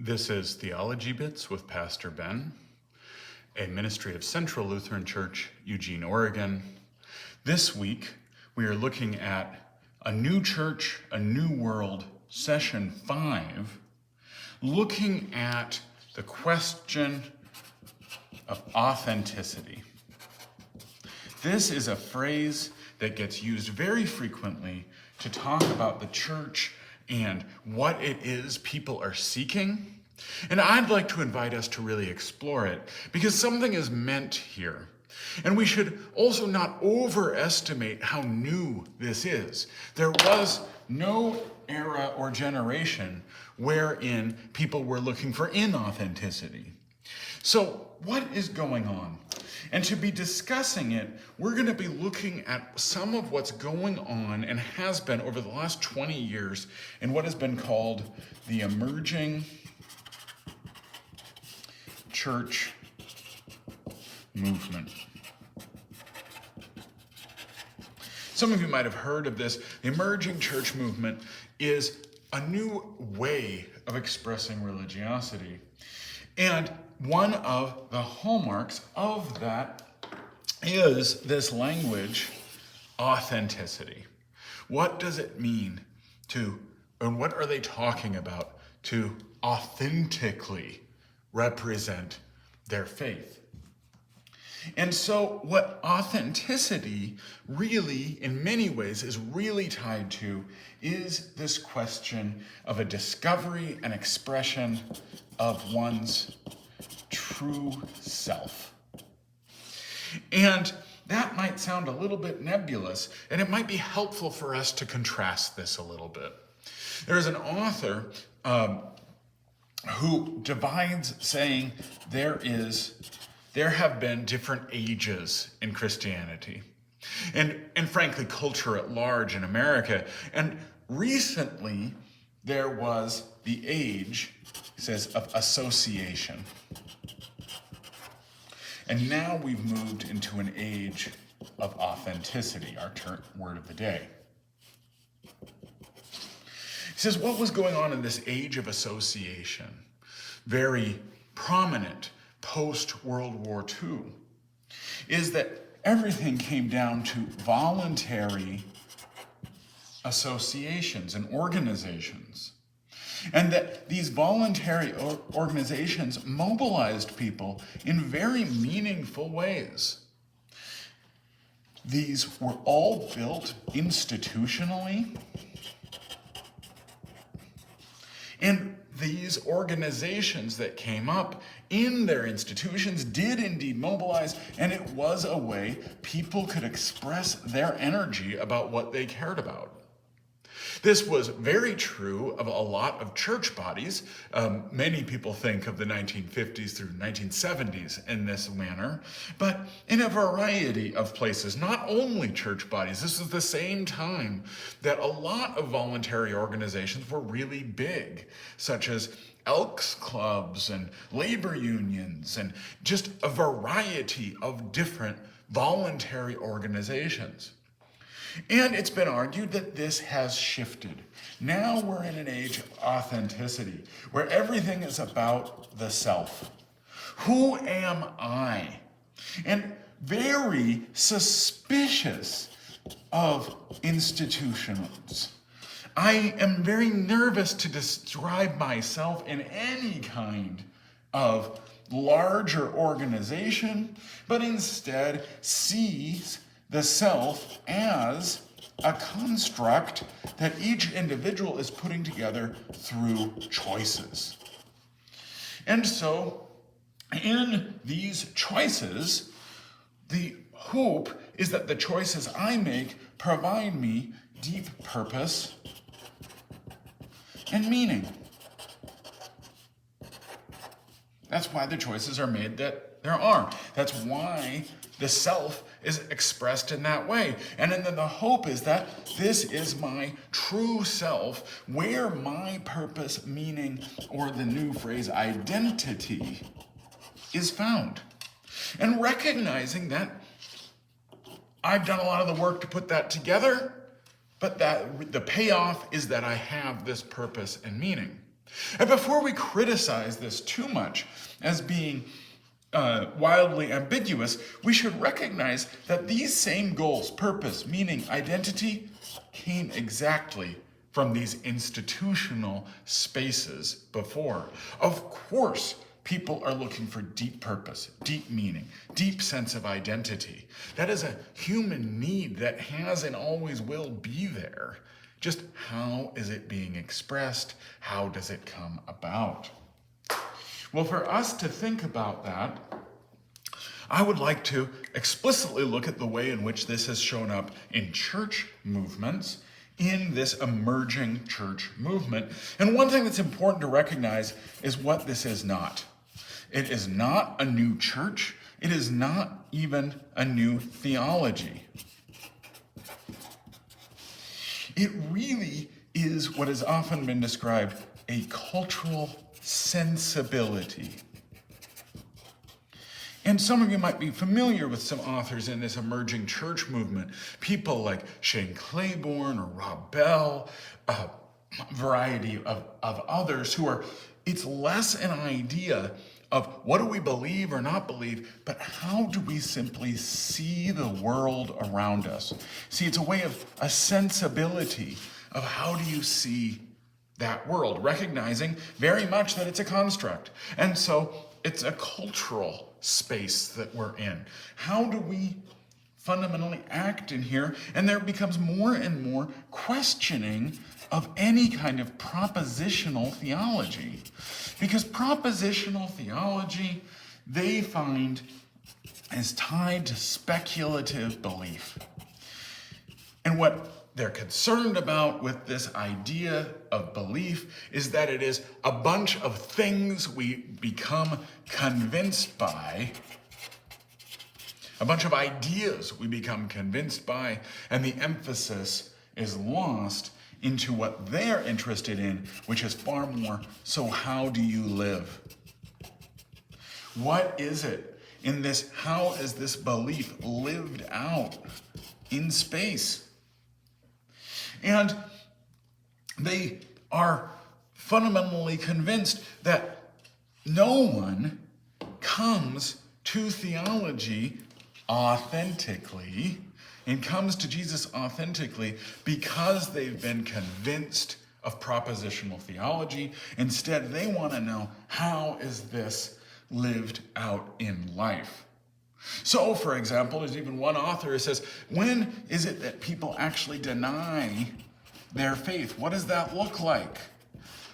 This is Theology Bits with Pastor Ben, a ministry of Central Lutheran Church, Eugene, Oregon. This week, we are looking at A New Church, A New World, Session 5, looking at the question of authenticity. This is a phrase that gets used very frequently to talk about the church and what it is people are seeking. And I'd like to invite us to really explore it because something is meant here. And we should also not overestimate how new this is. There was no era or generation wherein people were looking for inauthenticity. So what is going on? And to be discussing it, we're going to be looking at some of what's going on and has been over the last 20 years in what has been called the emerging church movement. Some of you might have heard of this. The emerging church movement is a new way of expressing religiosity. And one of the hallmarks of that is this language, authenticity. What does it mean and what are they talking about to authentically represent their faith? And so what authenticity really, in many ways, is really tied to is this question of a discovery and expression of one's true self. And that might sound a little bit nebulous, and it might be helpful for us to contrast this a little bit. There is an author who divides saying there have been different ages in Christianity and frankly culture at large in America. And recently there was the age, he says, of association. And now we've moved into an age of authenticity, our word of the day. He says, what was going on in this age of association, very prominent post-World War II, is that everything came down to voluntary associations and organizations. And that these voluntary organizations mobilized people in very meaningful ways. These were all built institutionally. And these organizations that came up in their institutions did indeed mobilize, and it was a way people could express their energy about what they cared about. This was very true of a lot of church bodies. Many people think of the 1950s through 1970s in this manner, but in a variety of places, not only church bodies. This is the same time that a lot of voluntary organizations were really big, such as Elks clubs and labor unions and just a variety of different voluntary organizations. And it's been argued that this has shifted. Now we're in an age of authenticity, where everything is about the self. Who am I? And very suspicious of institutions. I am very nervous to describe myself in any kind of larger organization, but instead sees the self as a construct that each individual is putting together through choices. And so, in these choices, the hope is that the choices I make provide me deep purpose and meaning. That's why the choices are made that there are. That's why the self is expressed in that way. And then the hope is that this is my true self, where my purpose, meaning, or the new phrase identity is found. And recognizing that I've done a lot of the work to put that together, but that the payoff is that I have this purpose and meaning. And before we criticize this too much as being wildly ambiguous, we should recognize that these same goals, purpose, meaning, identity, came exactly from these institutional spaces before. Of course, people are looking for deep purpose, deep meaning, deep sense of identity. That is a human need that has and always will be there. Just how is it being expressed? How does it come about? Well, for us to think about that, I would like to explicitly look at the way in which this has shown up in church movements, in this emerging church movement. And one thing that's important to recognize is what this is not. It is not a new church. It is not even a new theology. It really is what has often been described a cultural sensibility. And some of you might be familiar with some authors in this emerging church movement. People like Shane Claiborne or Rob Bell, a variety of others who are, it's less an idea of what do we believe or not believe, but how do we simply see the world around us? See, it's a way of a sensibility of how do you see that world, recognizing very much that it's a construct. And so it's a cultural space that we're in. How do we fundamentally act in here? And there becomes more and more questioning of any kind of propositional theology. Because propositional theology, they find, is tied to speculative belief. And what they're concerned about with this idea of belief is that it is a bunch of things we become convinced by, a bunch of ideas we become convinced by, and the emphasis is lost into what they're interested in, which is far more, so how do you live? What is it in this, how is this belief lived out in space? And they are fundamentally convinced that no one comes to theology authentically and comes to Jesus authentically because they've been convinced of propositional theology. Instead, they want to know, how is this lived out in life? So, for example, there's even one author who says, when is it that people actually deny their faith? What does that look like?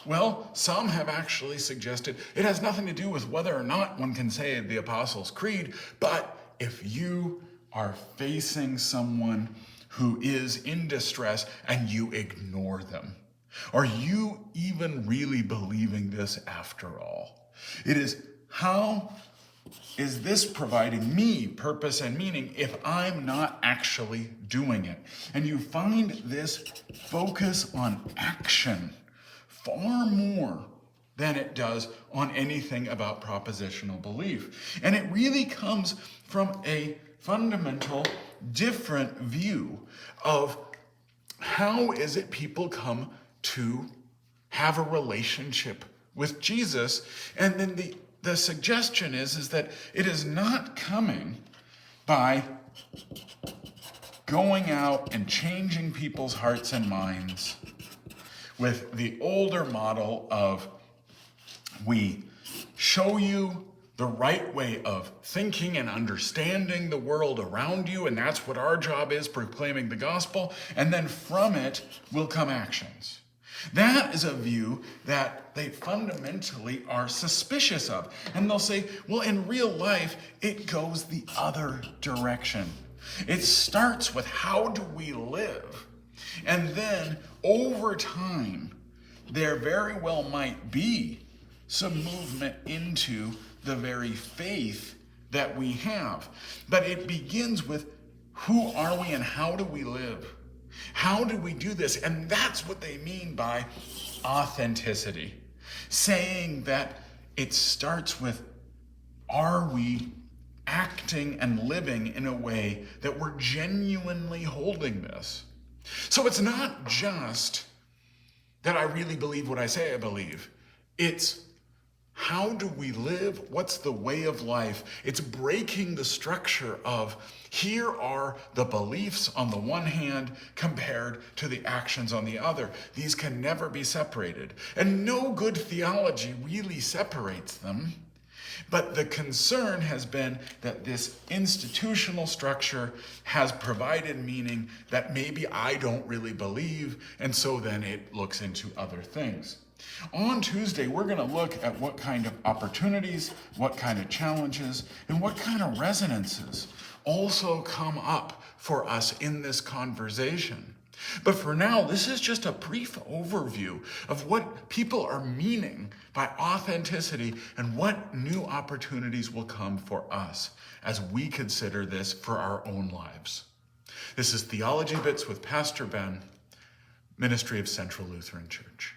Well, some have actually suggested it has nothing to do with whether or not one can say the Apostles' Creed, but if you are facing someone who is in distress and you ignore them, are you even really believing this after all? It is, how is this providing me purpose and meaning if I'm not actually doing it? And you find this focus on action far more than it does on anything about propositional belief. And it really comes from a fundamental different view of how is it people come to have a relationship with Jesus. And then the suggestion is that it is not coming by going out and changing people's hearts and minds with the older model of we show you the right way of thinking and understanding the world around you, and that's what our job is, proclaiming the gospel, and then from it will come actions. That is a view that they fundamentally are suspicious of. And they'll say, well, in real life, it goes the other direction. It starts with how do we live? And then over time, there very well might be some movement into the very faith that we have. But it begins with who are we and how do we live? How do we do this? And that's what they mean by authenticity. Saying that it starts with, are we acting and living in a way that we're genuinely holding this? So it's not just that I really believe what I say I believe. It's how do we live? What's the way of life? It's breaking the structure of here are the beliefs on the one hand compared to the actions on the other. These can never be separated. And no good theology really separates them. But the concern has been that this institutional structure has provided meaning that maybe I don't really believe, and so then it looks into other things. On Tuesday, we're going to look at what kind of opportunities, what kind of challenges, and what kind of resonances also come up for us in this conversation. But for now, this is just a brief overview of what people are meaning by authenticity and what new opportunities will come for us as we consider this for our own lives. This is Theology Bits with Pastor Ben, Ministry of Central Lutheran Church.